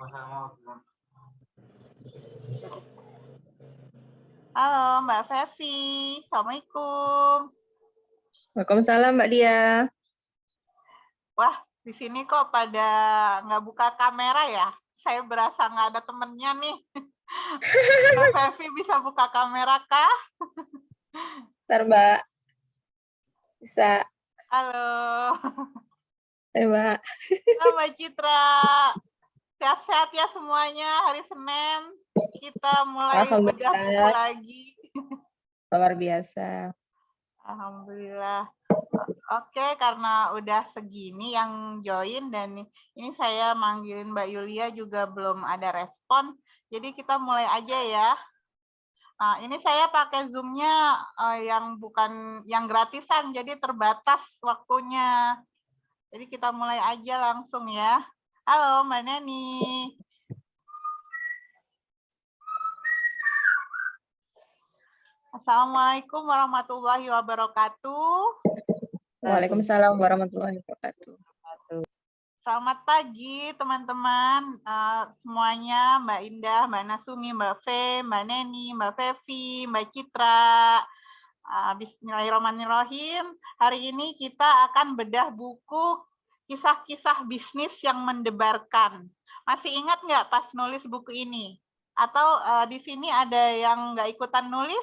Halo Mbak Fevi, Assalamualaikum. Waalaikumsalam Mbak Dia. Wah, di sini kok pada nggak buka kamera ya? Saya berasa nggak ada temennya nih. Mbak Fevi bisa buka kamera kah? Ntar Mbak. Bisa. Halo. Mbak. Halo Mbak Citra. Sehat-sehat ya semuanya. Hari Senin kita mulai bedah buku lagi. Luar biasa. Alhamdulillah. Oke, karena udah segini yang join dan ini saya manggilin Mbak Yulia juga belum ada respon. Jadi kita mulai aja ya. Nah, ini saya pakai Zoom-nya yang bukan yang gratisan, jadi terbatas waktunya. Jadi kita mulai aja langsung ya. Halo Mbak Neni. Assalamualaikum warahmatullahi wabarakatuh. Waalaikumsalam warahmatullahi wabarakatuh. Selamat pagi teman-teman semuanya, Mbak Indah, Mbak Nasumi, Mbak Fe, Mbak Neni, Mbak Fevi, Mbak Citra. Bismillahirrahmanirrahim. Hari ini kita akan bedah buku kisah-kisah bisnis yang mendebarkan. Masih ingat nggak pas nulis buku ini? Atau di sini ada yang nggak ikutan nulis?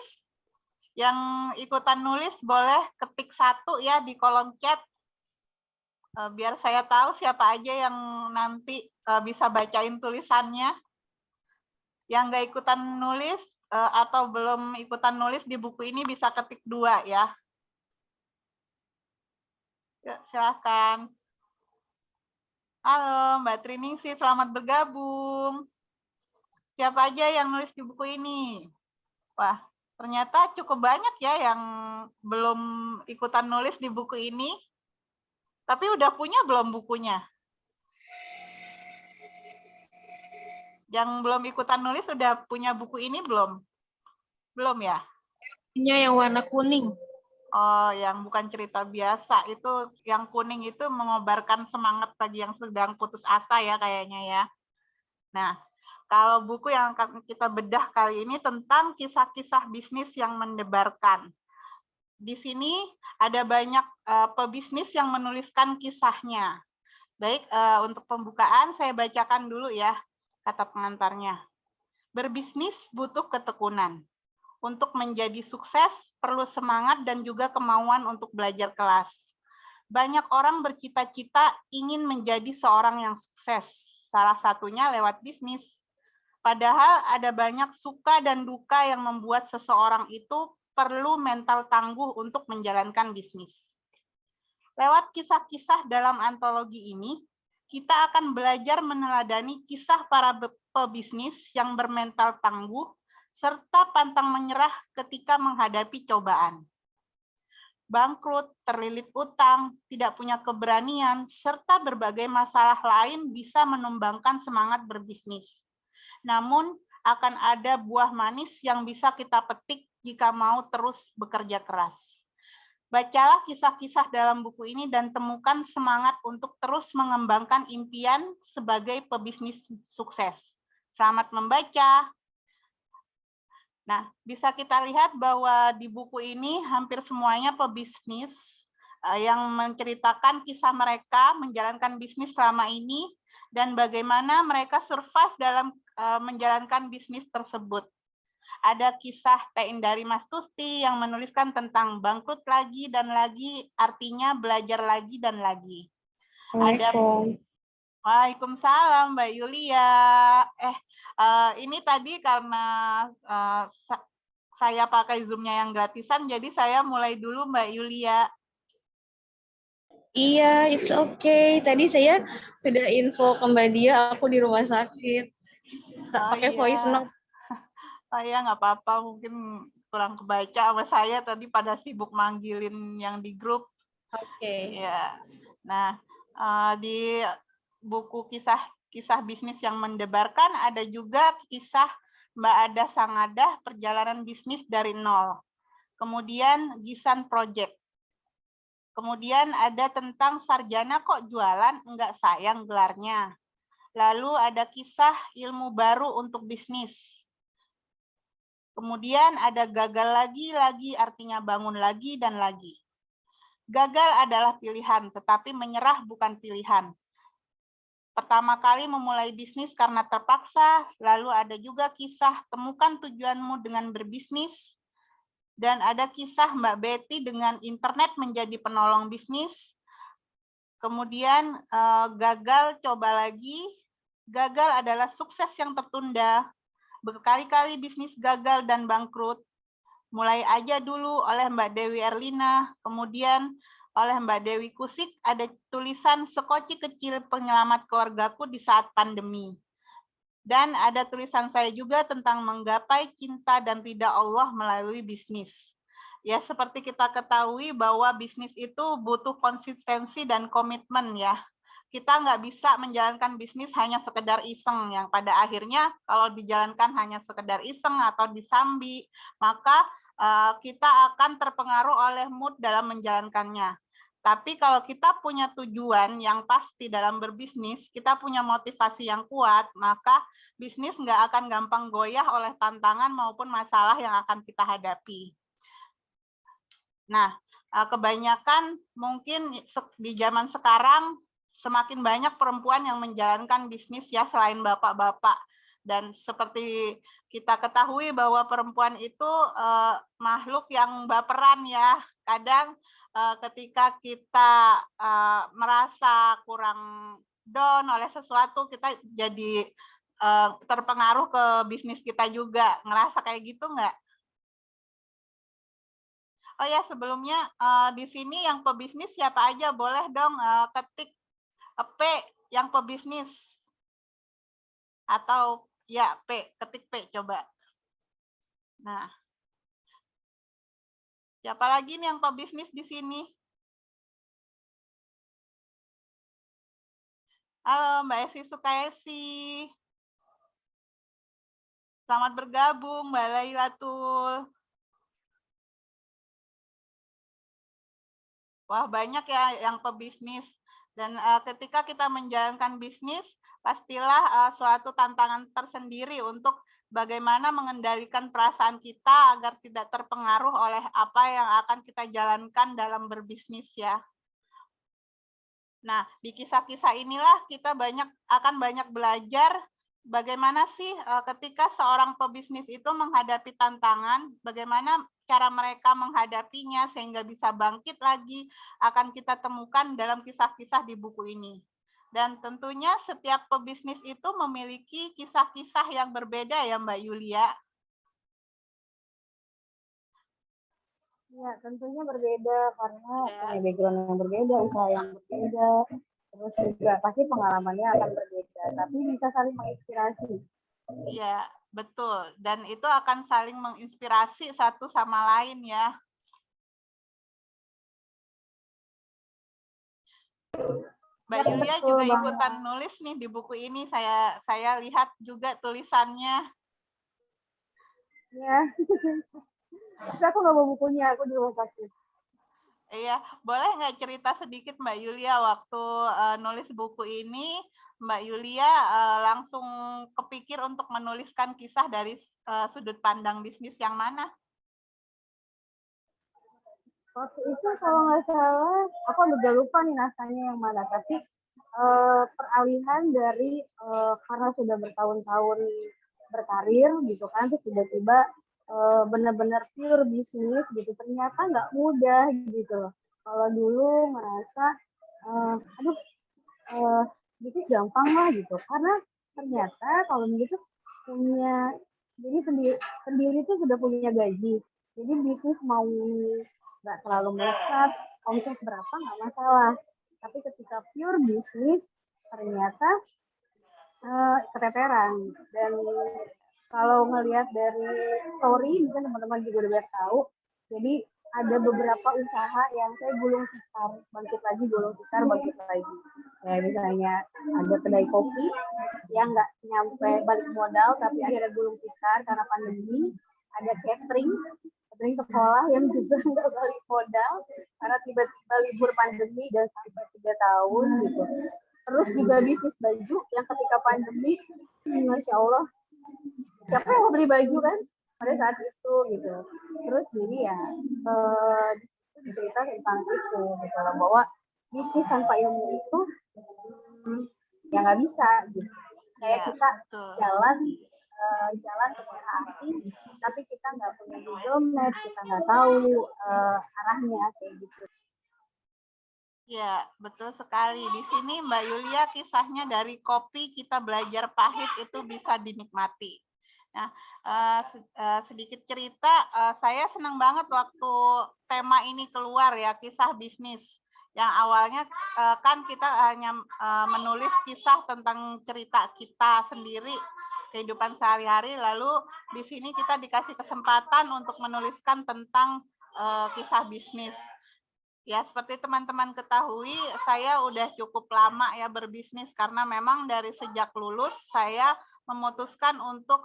Yang ikutan nulis boleh ketik 1 ya di kolom chat. Biar saya tahu siapa aja yang nanti bisa bacain tulisannya. Yang nggak ikutan nulis atau belum ikutan nulis di buku ini bisa ketik 2 ya. Yuk, silahkan. Halo Mbak Triningsih, selamat bergabung. Siapa aja yang nulis di buku ini? Wah, ternyata cukup banyak ya yang belum ikutan nulis di buku ini. Tapi udah punya belum bukunya? Yang belum ikutan nulis udah punya buku ini belum? Belum ya? Punya yang warna kuning. Oh, yang bukan cerita biasa. Itu yang kuning itu mengobarkan semangat bagi yang sedang putus asa ya kayaknya ya. Nah, kalau buku yang akan kita bedah kali ini tentang kisah-kisah bisnis yang mendebarkan. Di sini ada banyak pebisnis yang menuliskan kisahnya. Baik, untuk pembukaan saya bacakan dulu ya kata pengantarnya. Berbisnis butuh ketekunan. Untuk menjadi sukses perlu semangat dan juga kemauan untuk belajar kelas. Banyak orang bercita-cita ingin menjadi seorang yang sukses. Salah satunya lewat bisnis. Padahal ada banyak suka dan duka yang membuat seseorang itu perlu mental tangguh untuk menjalankan bisnis. Lewat kisah-kisah dalam antologi ini, kita akan belajar meneladani kisah para pebisnis yang bermental tangguh serta pantang menyerah ketika menghadapi cobaan. Bangkrut, terlilit utang, tidak punya keberanian, serta berbagai masalah lain bisa menumbangkan semangat berbisnis. Namun, akan ada buah manis yang bisa kita petik jika mau terus bekerja keras. Bacalah kisah-kisah dalam buku ini dan temukan semangat untuk terus mengembangkan impian sebagai pebisnis sukses. Selamat membaca. Nah, bisa kita lihat bahwa di buku ini hampir semuanya pebisnis yang menceritakan kisah mereka menjalankan bisnis selama ini dan bagaimana mereka survive dalam menjalankan bisnis tersebut. Ada kisah Teh Indari Mastusti yang menuliskan tentang bangkrut lagi dan lagi, artinya belajar lagi dan lagi. Ada Waalaikumsalam Mbak Yulia. Ini tadi karena saya pakai Zoom-nya yang gratisan, jadi saya mulai dulu Mbak Yulia. Iya, it's okay. Tadi saya sudah info ke Mbak Dia, aku di rumah sakit. Pakai voice note. Oh iya, nggak apa-apa. Mungkin kurang kebaca sama saya tadi pada sibuk manggilin yang di grup. Oke. Ya. Nah, di buku kisah bisnis yang mendebarkan ada juga kisah Mbak Ada Sangadah perjalanan bisnis dari nol. Kemudian Gisan Project. Kemudian ada tentang sarjana kok jualan, enggak sayang gelarnya. Lalu ada kisah ilmu baru untuk bisnis. Kemudian ada gagal lagi artinya bangun lagi dan lagi. Gagal adalah pilihan, tetapi menyerah bukan pilihan. Pertama kali memulai bisnis karena terpaksa, lalu ada juga kisah temukan tujuanmu dengan berbisnis, dan ada kisah Mbak Betty dengan internet menjadi penolong bisnis. Kemudian gagal, coba lagi. Gagal adalah sukses yang tertunda. Berkali-kali bisnis gagal dan bangkrut. Mulai aja dulu oleh Mbak Dewi Erlina, kemudian oleh Mbak Dewi Kusik ada tulisan sekoci kecil penyelamat keluargaku di saat pandemi. Dan ada tulisan saya juga tentang menggapai cinta dan ridha Allah melalui bisnis. Ya, seperti kita ketahui bahwa bisnis itu butuh konsistensi dan komitmen ya. Kita nggak bisa menjalankan bisnis hanya sekedar iseng, yang pada akhirnya kalau dijalankan hanya sekedar iseng atau disambi, maka kita akan terpengaruh oleh mood dalam menjalankannya. Tapi kalau kita punya tujuan yang pasti dalam berbisnis, kita punya motivasi yang kuat, maka bisnis nggak akan gampang goyah oleh tantangan maupun masalah yang akan kita hadapi. Nah, kebanyakan mungkin di zaman sekarang semakin banyak perempuan yang menjalankan bisnis ya selain bapak-bapak. Dan seperti kita ketahui bahwa perempuan itu makhluk yang baperan ya. Kadang ketika kita merasa kurang down oleh sesuatu, kita jadi terpengaruh ke bisnis kita juga. Ngerasa kayak gitu nggak? Oh ya, sebelumnya di sini yang pebisnis siapa aja? Boleh dong ketik P yang pebisnis. Atau ya P, ketik P coba. Nah, siapa lagi nih yang pebisnis di sini? Halo Mbak Esi Sukaesi. Selamat bergabung Mbak Lailatul. Wah, banyak ya yang pebisnis. Dan ketika kita menjalankan bisnis, pastilah suatu tantangan tersendiri untuk bagaimana mengendalikan perasaan kita agar tidak terpengaruh oleh apa yang akan kita jalankan dalam berbisnis ya. Nah, di kisah-kisah inilah kita akan banyak belajar bagaimana sih ketika seorang pebisnis itu menghadapi tantangan, bagaimana cara mereka menghadapinya sehingga bisa bangkit lagi, akan kita temukan dalam kisah-kisah di buku ini. Dan tentunya setiap pebisnis itu memiliki kisah-kisah yang berbeda ya Mbak Yulia. Ya, tentunya berbeda karena punya background yang berbeda, usaha yang berbeda, terus juga pasti pengalamannya akan berbeda, tapi bisa saling menginspirasi. Iya, betul. Dan itu akan saling menginspirasi satu sama lain ya. Mbak Yulia juga ikutan nulis nih di buku ini. Saya lihat juga tulisannya. Ya. Tapi aku nggak bawa bukunya, aku di rumah sakit. Iya, boleh nggak cerita sedikit Mbak Yulia waktu nulis buku ini, Mbak Yulia langsung kepikir untuk menuliskan kisah dari sudut pandang bisnis yang mana? Waktu itu kalau nggak salah, aku udah lupa nih naskahnya yang mana, tapi peralihan dari karena sudah bertahun-tahun berkarir gitu kan, terus tiba-tiba benar-benar pure bisnis gitu, ternyata nggak mudah gitu loh. Kalau dulu merasa bisnis gampang lah gitu, karena ternyata kalau begitu punya, jadi sendiri itu sudah punya gaji, jadi bisnis mau nggak terlalu melesat, omset berapa nggak masalah, tapi ketika pure bisnis ternyata keteteran. Dan kalau ngelihat dari story, mungkin teman-teman juga udah tahu, jadi ada beberapa usaha yang saya gulung tikar, bangkit lagi, gulung tikar, bangkit lagi. Kayak misalnya ada kedai kopi yang nggak nyampe balik modal, tapi akhirnya gulung tikar karena pandemi. Ada catering sekolah yang juga nggak balik modal karena tiba-tiba libur pandemi dan sampai 3 tahun gitu. Terus juga bisnis baju yang ketika pandemi, Masya Allah, siapa yang mau beli baju kan pada saat itu gitu. Terus jadi ya cerita tentang itu gitu loh, bahwa bisnis tanpa ilmu itu ya nggak bisa gitu. Kayak kita jalan ke daerah asing, tapi kita nggak punya Google Map, kita nggak tahu arahnya kayak gitu. Ya, betul sekali. Di sini Mbak Yulia kisahnya dari kopi kita belajar pahit itu bisa dinikmati. Nah, sedikit cerita, saya senang banget waktu tema ini keluar ya, kisah bisnis. Yang awalnya kan kita hanya menulis kisah tentang cerita kita sendiri, kehidupan sehari-hari, lalu di sini kita dikasih kesempatan untuk menuliskan tentang kisah bisnis. Ya, seperti teman-teman ketahui, saya udah cukup lama ya berbisnis karena memang dari sejak lulus saya memutuskan untuk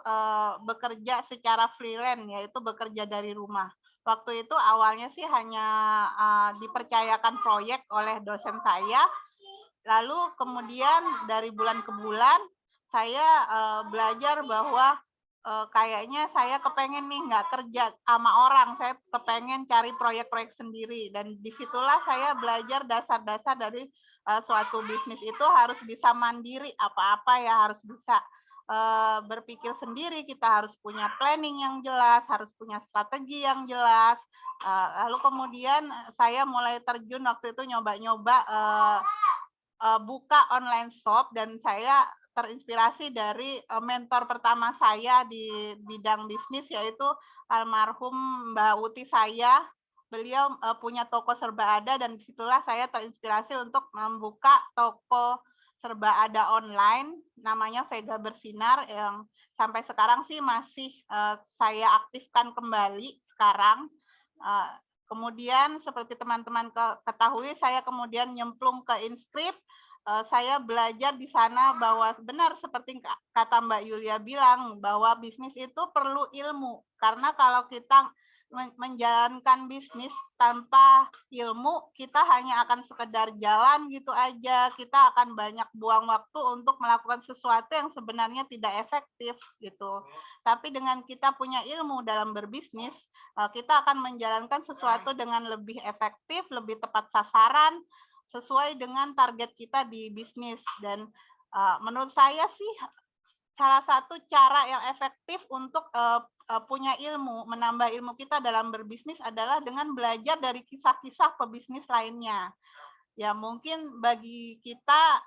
bekerja secara freelance, yaitu bekerja dari rumah. Waktu itu awalnya sih hanya dipercayakan proyek oleh dosen saya, lalu kemudian dari bulan ke bulan saya belajar bahwa kayaknya saya kepengen nih nggak kerja sama orang, saya kepengen cari proyek-proyek sendiri, dan disitulah saya belajar dasar-dasar dari suatu bisnis itu harus bisa mandiri, apa-apa ya harus bisa berpikir sendiri, kita harus punya planning yang jelas, harus punya strategi yang jelas. Lalu kemudian saya mulai terjun waktu itu nyoba-nyoba buka online shop, dan saya terinspirasi dari mentor pertama saya di bidang bisnis, yaitu almarhum Mbak Uti saya. Beliau punya toko serba ada, dan disitulah saya terinspirasi untuk membuka toko serba ada online, namanya Vega Bersinar, yang sampai sekarang sih masih saya aktifkan kembali sekarang. Kemudian seperti teman-teman ketahui, saya kemudian nyemplung ke Inscript. Saya belajar di sana bahwa benar seperti kata Mbak Yulia bilang, bahwa bisnis itu perlu ilmu. Karena kalau kita menjalankan bisnis tanpa ilmu, kita hanya akan sekedar jalan gitu aja. Kita akan banyak buang waktu untuk melakukan sesuatu yang sebenarnya tidak efektif gitu. Tapi dengan kita punya ilmu dalam berbisnis, kita akan menjalankan sesuatu dengan lebih efektif, lebih tepat sasaran, sesuai dengan target kita di bisnis. Dan menurut saya sih salah satu cara yang efektif untuk punya ilmu, menambah ilmu kita dalam berbisnis adalah dengan belajar dari kisah-kisah pebisnis lainnya. Ya mungkin bagi kita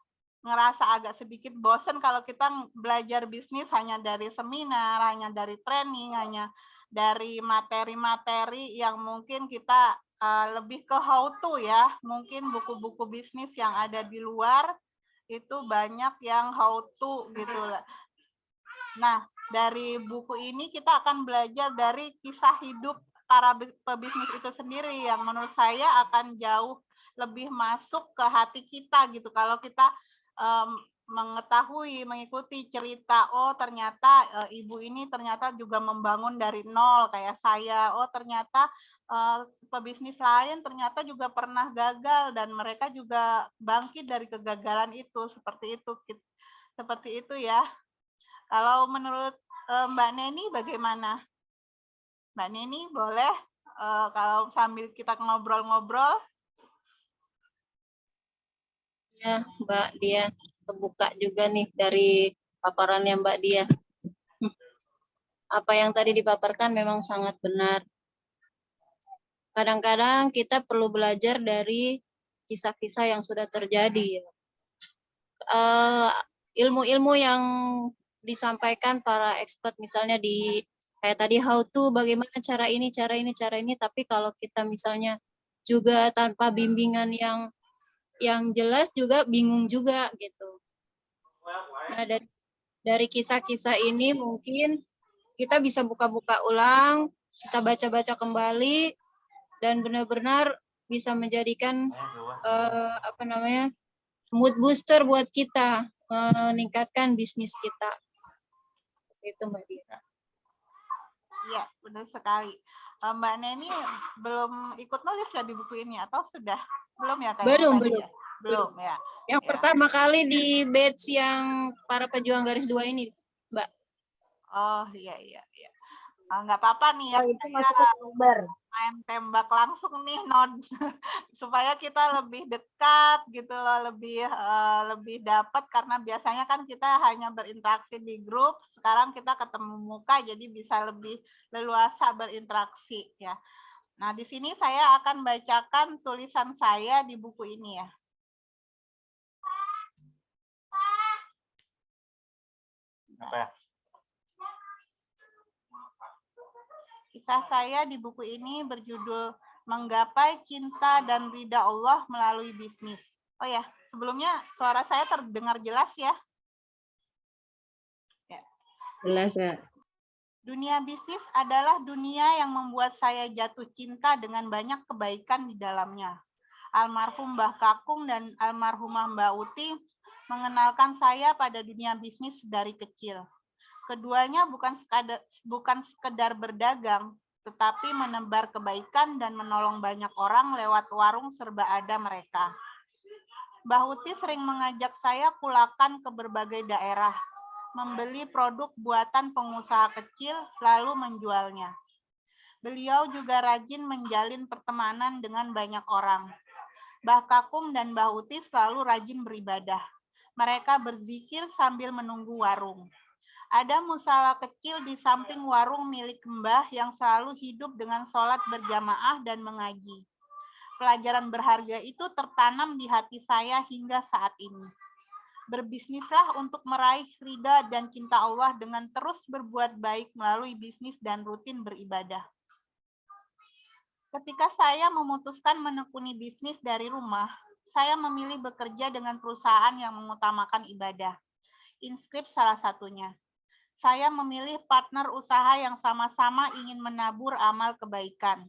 ngerasa agak sedikit bosan kalau kita belajar bisnis hanya dari seminar, hanya dari training, hanya dari materi-materi yang mungkin kita lebih ke how to ya. Mungkin buku-buku bisnis yang ada di luar itu banyak yang how to gitu. Nah, dari buku ini kita akan belajar dari kisah hidup para pebisnis itu sendiri yang menurut saya akan jauh lebih masuk ke hati kita gitu. Kalau kita mengetahui, mengikuti cerita, oh ternyata ibu ini ternyata juga membangun dari nol kayak saya. Oh ternyata pebisnis lain ternyata juga pernah gagal dan mereka juga bangkit dari kegagalan itu. Seperti itu ya. Kalau menurut Mbak Neni bagaimana? Mbak Neni boleh kalau sambil kita ngobrol-ngobrol. Ya, Mbak Dia, kebuka juga nih dari paparannya Mbak Dia. Apa yang tadi dipaparkan memang sangat benar. Kadang-kadang kita perlu belajar dari kisah-kisah yang sudah terjadi. Ilmu-ilmu yang disampaikan para expert, misalnya di kayak tadi how to, bagaimana cara ini, tapi kalau kita misalnya juga tanpa bimbingan yang jelas juga bingung juga gitu. Nah, dari kisah-kisah ini mungkin kita bisa buka-buka ulang, kita baca-baca kembali, dan benar-benar bisa menjadikan mood booster buat kita, meningkatkan bisnis kita. Itu Mbak Dia. Iya, benar sekali. Mbak Neni belum ikut nulis ya di buku ini atau sudah? Belum ya kayaknya? Belum. Ya? Belum ya. Yang pertama kali di batch yang para pejuang garis 2 ini, Mbak. Oh iya. Nggak apa-apa nih ya, Oh, itu masuk ke Oktober. main tembak langsung nih, supaya kita lebih dekat gitu loh, lebih dapat, karena biasanya kan kita hanya berinteraksi di grup, sekarang kita ketemu muka jadi bisa lebih leluasa berinteraksi ya. Nah, di sini saya akan bacakan tulisan saya di buku ini ya. Apa ya? Kisah saya di buku ini berjudul Menggapai Cinta dan Ridha Allah Melalui Bisnis. Oh ya, sebelumnya suara saya terdengar jelas ya? Jelas, Kak. Dunia bisnis adalah dunia yang membuat saya jatuh cinta dengan banyak kebaikan di dalamnya. Almarhum Mbah Kakung dan almarhumah Mbak Uti mengenalkan saya pada dunia bisnis dari kecil. Keduanya bukan sekedar berdagang, tetapi menebar kebaikan dan menolong banyak orang lewat warung serba ada mereka. Mbah Uti sering mengajak saya kulakan ke berbagai daerah, membeli produk buatan pengusaha kecil, lalu menjualnya. Beliau juga rajin menjalin pertemanan dengan banyak orang. Mbah Kakung dan Mbah Uti selalu rajin beribadah. Mereka berzikir sambil menunggu warung. Ada musala kecil di samping warung milik Mbah yang selalu hidup dengan sholat berjamaah dan mengaji. Pelajaran berharga itu tertanam di hati saya hingga saat ini. Berbisnislah untuk meraih ridha dan cinta Allah dengan terus berbuat baik melalui bisnis dan rutin beribadah. Ketika saya memutuskan menekuni bisnis dari rumah, saya memilih bekerja dengan perusahaan yang mengutamakan ibadah. Inscript salah satunya. Saya memilih partner usaha yang sama-sama ingin menabur amal kebaikan.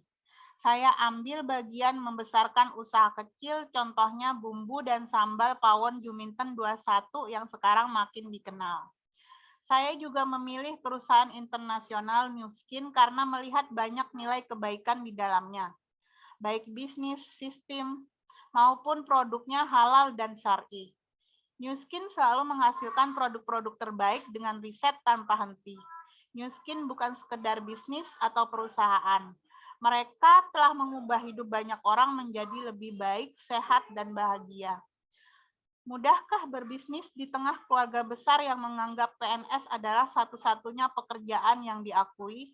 Saya ambil bagian membesarkan usaha kecil, contohnya bumbu dan sambal Pawon Juminten 21 yang sekarang makin dikenal. Saya juga memilih perusahaan internasional New Skin karena melihat banyak nilai kebaikan di dalamnya, baik bisnis, sistem, maupun produknya halal dan syar'i. New Skin selalu menghasilkan produk-produk terbaik dengan riset tanpa henti. New Skin bukan sekedar bisnis atau perusahaan. Mereka telah mengubah hidup banyak orang menjadi lebih baik, sehat, dan bahagia. Mudahkah berbisnis di tengah keluarga besar yang menganggap PNS adalah satu-satunya pekerjaan yang diakui?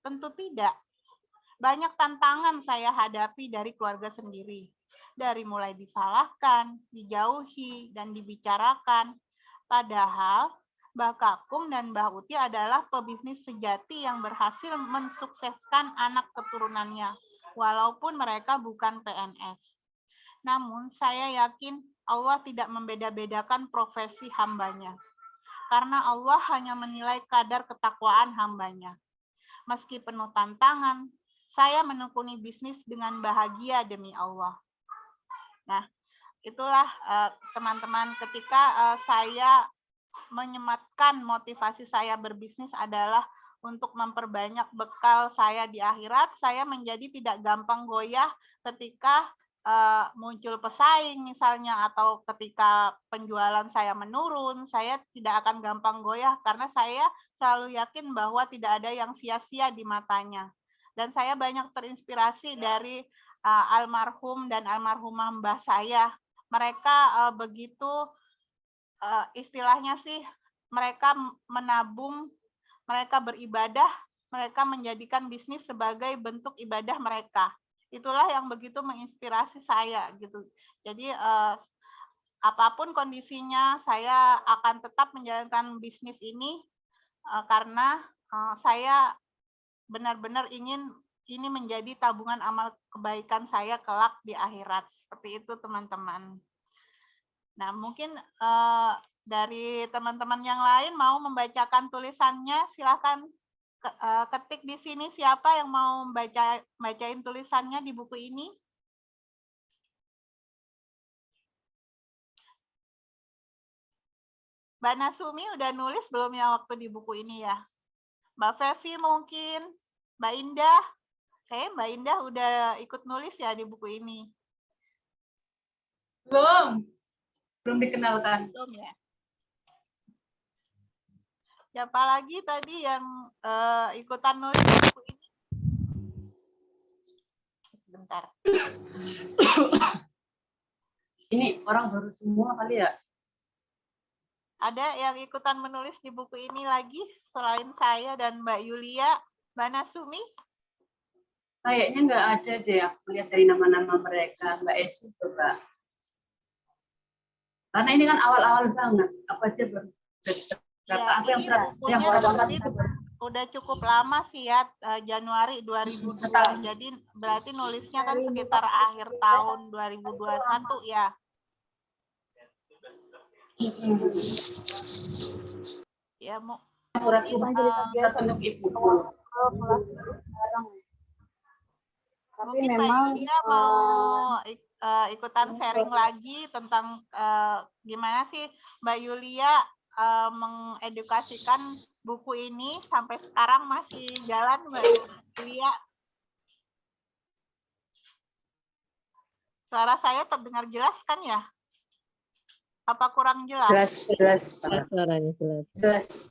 Tentu tidak. Banyak tantangan saya hadapi dari keluarga sendiri. Dari mulai disalahkan, dijauhi, dan dibicarakan. Padahal, Mbah Kakung dan Mbah Uti adalah pebisnis sejati yang berhasil mensukseskan anak keturunannya, walaupun mereka bukan PNS. Namun, saya yakin Allah tidak membeda-bedakan profesi hambanya, karena Allah hanya menilai kadar ketakwaan hambanya. Meski penuh tantangan, saya menekuni bisnis dengan bahagia demi Allah. Nah, itulah teman-teman, ketika saya menyematkan motivasi saya berbisnis adalah untuk memperbanyak bekal saya di akhirat, saya menjadi tidak gampang goyah ketika muncul pesaing misalnya, atau ketika penjualan saya menurun, saya tidak akan gampang goyah karena saya selalu yakin bahwa tidak ada yang sia-sia di matanya. Dan saya banyak terinspirasi dari almarhum dan almarhumah mbah saya. Mereka begitu istilahnya sih, mereka menabung, mereka beribadah, mereka menjadikan bisnis sebagai bentuk ibadah mereka. Itulah yang begitu menginspirasi saya gitu. Jadi apapun kondisinya, saya akan tetap menjalankan bisnis ini karena saya benar-benar ingin ini menjadi tabungan amal kebaikan saya kelak di akhirat. Seperti itu, teman-teman. Nah, mungkin dari teman-teman yang lain mau membacakan tulisannya, silakan ketik di sini siapa yang mau bacain tulisannya di buku ini. Mbak Nasumi udah nulis belum ya waktu di buku ini ya? Mbak Fevi mungkin, Mbak Indah. Kayaknya Mbak Indah udah ikut nulis ya di buku ini. Belum dikenalkan. Belum ya. Siapa lagi tadi yang ikutan nulis buku ini? Sebentar. Ini orang baru semua kali ya? Ada yang ikutan menulis di buku ini lagi selain saya dan Mbak Yulia, Mbak Nasumi? Kayaknya nggak ada deh, aku lihat dari nama-nama mereka. Mbak Esi coba. Karena ini kan awal-awal banget. Apa aja baru Ya, apa yang ini surat bukunya yang terbit udah cukup lama sih ya, Januari 2002. Jadi berarti nulisnya kan sekitar akhir tahun 2021 ya. Ya, surat mungkin, untuk ibu. Kalau kelas itu sekarang. Tapi mungkin Mbak memang Yulia mau ikutan sharing lagi tentang gimana sih Mbak Yulia mengedukasikan buku ini sampai sekarang masih jalan, Mbak Yulia. Suara saya terdengar jelas kan ya? Apa kurang jelas? Jelas Pak. Suaranya jelas.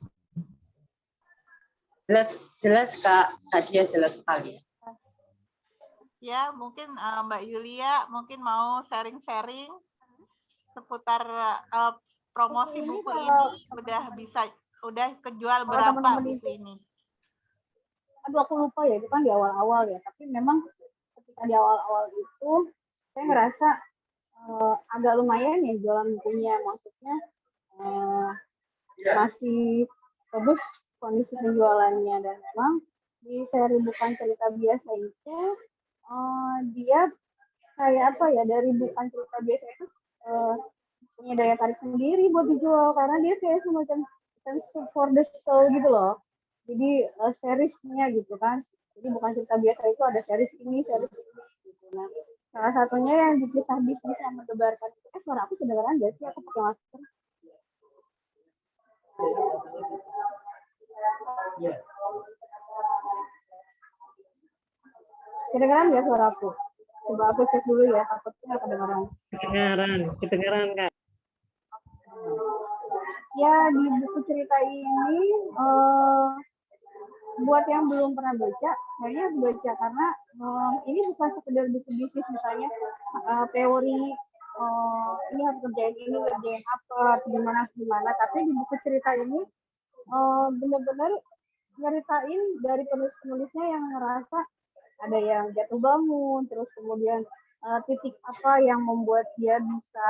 Jelas Kak. Tadi jelas sekali. Ya, mungkin Mbak Yulia mungkin mau sharing-sharing seputar promosi buku ini udah kejual berapa buku ini? Aduh, aku lupa ya, itu kan di awal-awal ya. Tapi memang ketika di awal-awal itu saya ngerasa agak lumayan ya jualan bukunya. Maksudnya masih bagus kondisi penjualannya, dan memang di seri Bukan Cerita Biasa itu dia kayak apa ya, dari Bukan Cerita Biasa itu punya daya tarik sendiri buat dijual karena dia kayak semacam for the soul gitu loh. Jadi seriesnya gitu kan. Jadi Bukan Cerita Biasa itu ada series ini gitu. Nah, salah satunya yang dikisah bisnis yang mendebarkan. Suara aku kedengeran gak sih? Aku pakai masker. Kedengeran gak suara aku? Coba aku cek dulu ya, takutnya nggak kedengeran. Kedengeran Kak. Ya, di buku cerita ini buat yang belum pernah baca, kayaknya harus baca karena ini bukan sekedar buku bisnis misalnya teori ini harus kerjain apa, gimana, tapi di buku cerita ini benar-benar nyeritain dari penulis-penulisnya yang ngerasa ada yang jatuh bangun, terus kemudian titik apa yang membuat dia bisa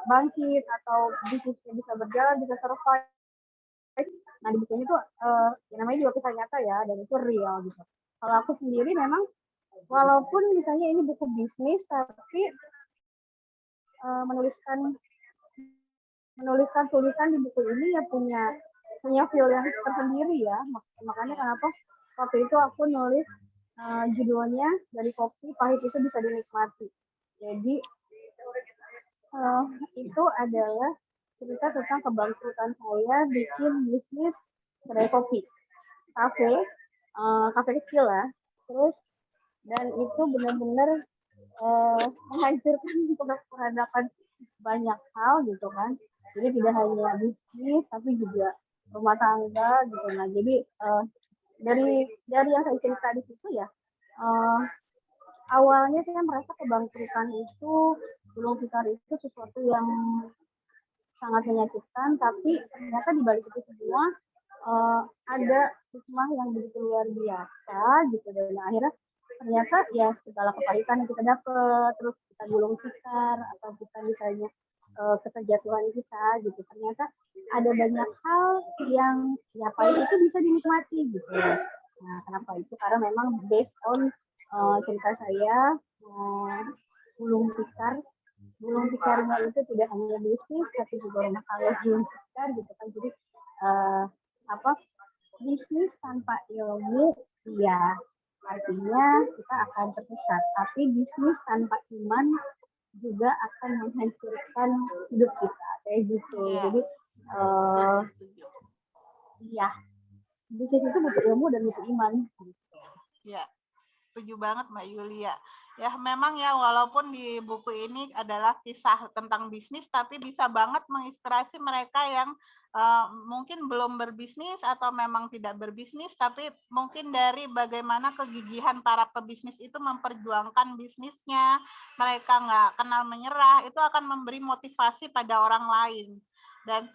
bangkit atau bisnisnya bisa berjalan, bisa survive. Nah, di buku ini tuh ya namanya juga kisah nyata ya, dan itu real gitu. Kalau aku sendiri memang walaupun misalnya ini buku bisnis, tapi menuliskan tulisan di buku ini ya punya feel yang tersendiri ya. Makanya kenapa waktu itu aku nulis judulnya Dari Kopi Pahit Itu Bisa Dinikmati. Jadi itu adalah cerita tentang kebangkrutan saya bikin bisnis kedai kopi, kafe kecil lah. Terus dan itu benar-benar menghancurkan peradaban banyak hal gitu kan. Jadi tidak hanya bisnis tapi juga rumah tangga gitu. Nah, jadi dari yang saya cerita di situ ya, awalnya saya merasa kebangkrutan itu, gulung tikar itu sesuatu yang sangat menyakitkan, tapi ternyata di balik itu semua ada hikmah yang begitu luar biasa gitu, dan akhirnya ternyata ya segala kepahitan yang kita dapat, terus kita gulung tikar atau kita misalnya keterjatuhan kita gitu, ternyata ada banyak hal yang ya pahit itu bisa dinikmati gitu. Nah, kenapa itu? Karena memang based on cerita saya, gulung tikarnya itu tidak hanya bisnis tapi juga rumah tangga gulung tikar gitu kan. Jadi bisnis tanpa ilmu ya artinya kita akan tersesat, tapi bisnis tanpa iman juga akan menghancurkan hidup kita kayak gitu. Jadi ya bisnis itu butuh ilmu dan butuh iman. Ya, setuju banget Mbak Yulia. Ya, memang ya, walaupun di buku ini adalah kisah tentang bisnis, tapi bisa banget menginspirasi mereka yang mungkin belum berbisnis atau memang tidak berbisnis, tapi mungkin dari bagaimana kegigihan para pebisnis itu memperjuangkan bisnisnya, mereka nggak kenal menyerah, itu akan memberi motivasi pada orang lain. Dan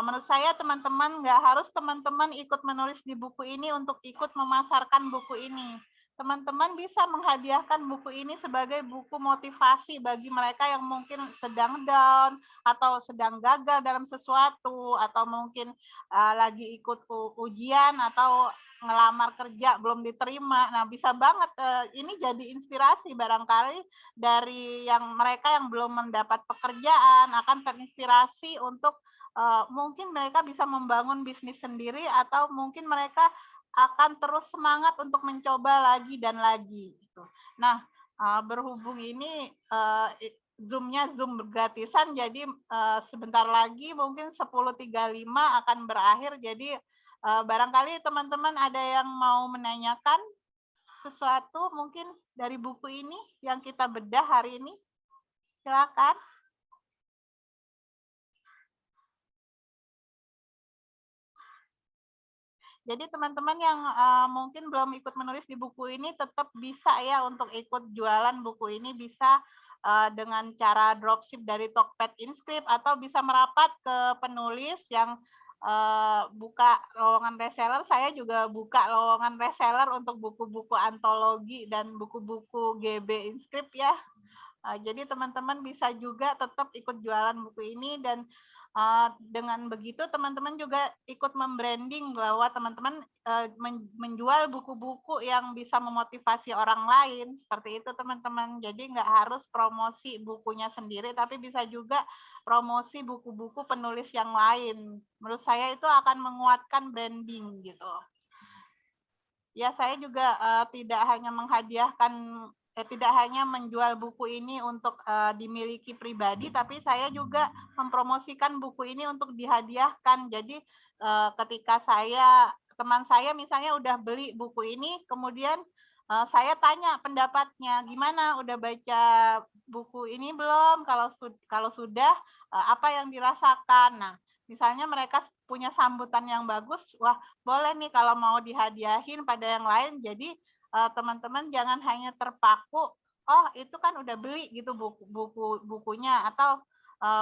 menurut saya teman-teman nggak harus teman-teman ikut menulis di buku ini untuk ikut memasarkan buku ini. Teman-teman bisa menghadiahkan buku ini sebagai buku motivasi bagi mereka yang mungkin sedang down atau sedang gagal dalam sesuatu atau mungkin lagi ikut ujian atau ngelamar kerja belum diterima. Nah, bisa banget ini jadi inspirasi barangkali dari yang mereka yang belum mendapat pekerjaan akan terinspirasi untuk mungkin mereka bisa membangun bisnis sendiri atau mungkin mereka akan terus semangat untuk mencoba lagi dan lagi. Gitu. Nah, berhubung ini Zoom-nya Zoom gratisan, jadi sebentar lagi mungkin 10.35 akan berakhir. Jadi barangkali teman-teman ada yang mau menanyakan sesuatu mungkin dari buku ini yang kita bedah hari ini. Silakan. Jadi teman-teman yang mungkin belum ikut menulis di buku ini tetap bisa ya untuk ikut jualan buku ini, bisa dengan cara dropship dari Tokped Inscript atau bisa merapat ke penulis yang buka lowongan reseller. Saya juga buka lowongan reseller untuk buku-buku antologi dan buku-buku GB Inscript ya. Jadi teman-teman bisa juga tetap ikut jualan buku ini dan dengan begitu teman-teman juga ikut membranding bahwa teman-teman menjual buku-buku yang bisa memotivasi orang lain, seperti itu teman-teman. Jadi nggak harus promosi bukunya sendiri, tapi bisa juga promosi buku-buku penulis yang lain. Menurut saya itu akan menguatkan branding gitu. Ya, saya juga tidak hanya tidak hanya menjual buku ini untuk dimiliki pribadi, tapi saya juga mempromosikan buku ini untuk dihadiahkan. Jadi ketika teman saya misalnya udah beli buku ini, kemudian saya tanya pendapatnya, gimana, udah baca buku ini belum? Kalau sudah, apa yang dirasakan? Nah, misalnya mereka punya sambutan yang bagus, wah boleh nih kalau mau dihadiahin pada yang lain. Jadi teman-teman jangan hanya terpaku, oh itu kan udah beli gitu bukunya, atau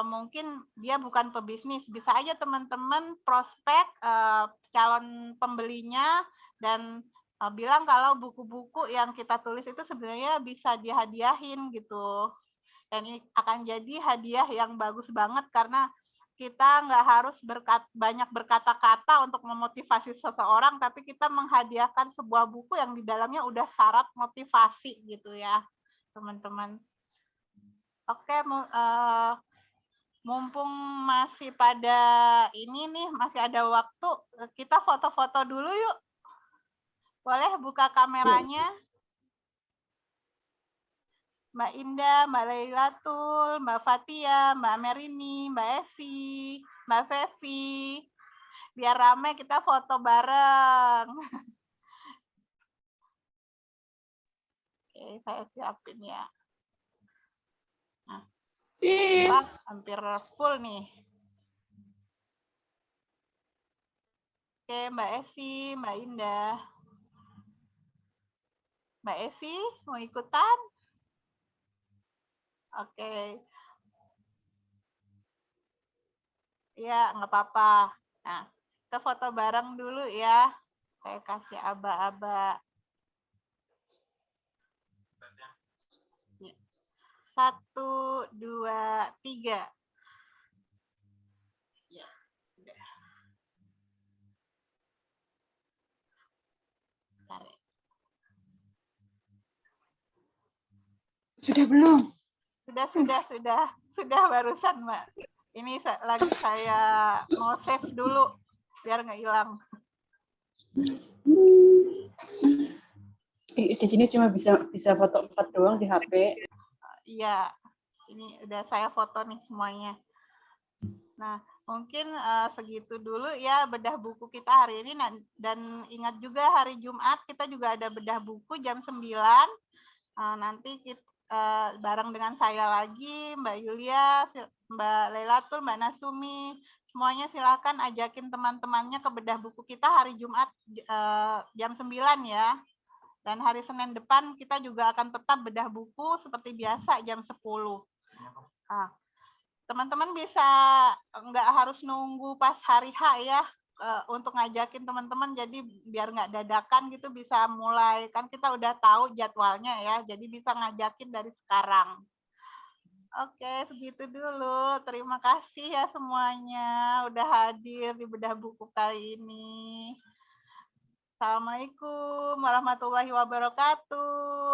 mungkin dia bukan pebisnis. Bisa aja teman-teman prospek calon pembelinya dan bilang kalau buku-buku yang kita tulis itu sebenarnya bisa dihadiahin gitu. Dan ini akan jadi hadiah yang bagus banget karena kita nggak harus banyak berkata-kata untuk memotivasi seseorang, tapi kita menghadiahkan sebuah buku yang di dalamnya udah syarat motivasi gitu ya, teman-teman. Oke, mumpung masih pada ini nih, masih ada waktu, kita foto-foto dulu yuk. Boleh buka kameranya? Mbak Indah, Mbak Lailatul, Mbak Fatia, Mbak Merini, Mbak Esi, Mbak Fevi. Biar rame kita foto bareng. Oke, saya siapin ya. Nah, hampir full nih. Oke, Mbak Esi, Mbak Indah. Mbak Esi, mau ikutan? Oke. Ya, nggak apa-apa. Nah, kita foto bareng dulu ya. Saya kasih aba-aba. 1, 2, 3. Ya, udah. Tarik. Sudah belum? Sudah barusan, Mbak. Ini lagi saya mau save dulu biar nggak hilang. Di sini cuma bisa foto 4 doang di HP. Iya, ini udah saya foto nih semuanya. Nah, mungkin segitu dulu ya bedah buku kita hari ini. Dan ingat juga hari Jumat kita juga ada bedah buku jam 9. Nanti bareng dengan saya lagi, Mbak Yulia, Mbak Lailatul, Mbak Nasumi, semuanya silakan ajakin teman-temannya ke bedah buku kita hari Jumat jam 9 ya. Dan hari Senin depan kita juga akan tetap bedah buku seperti biasa jam 10. Teman-teman bisa nggak harus nunggu pas hari H ya untuk ngajakin teman-teman, jadi biar nggak dadakan gitu bisa mulai, kan kita udah tahu jadwalnya ya, jadi bisa ngajakin dari sekarang. Oke, segitu dulu. Terima kasih ya semuanya udah hadir di bedah buku kali ini. Assalamualaikum warahmatullahi wabarakatuh.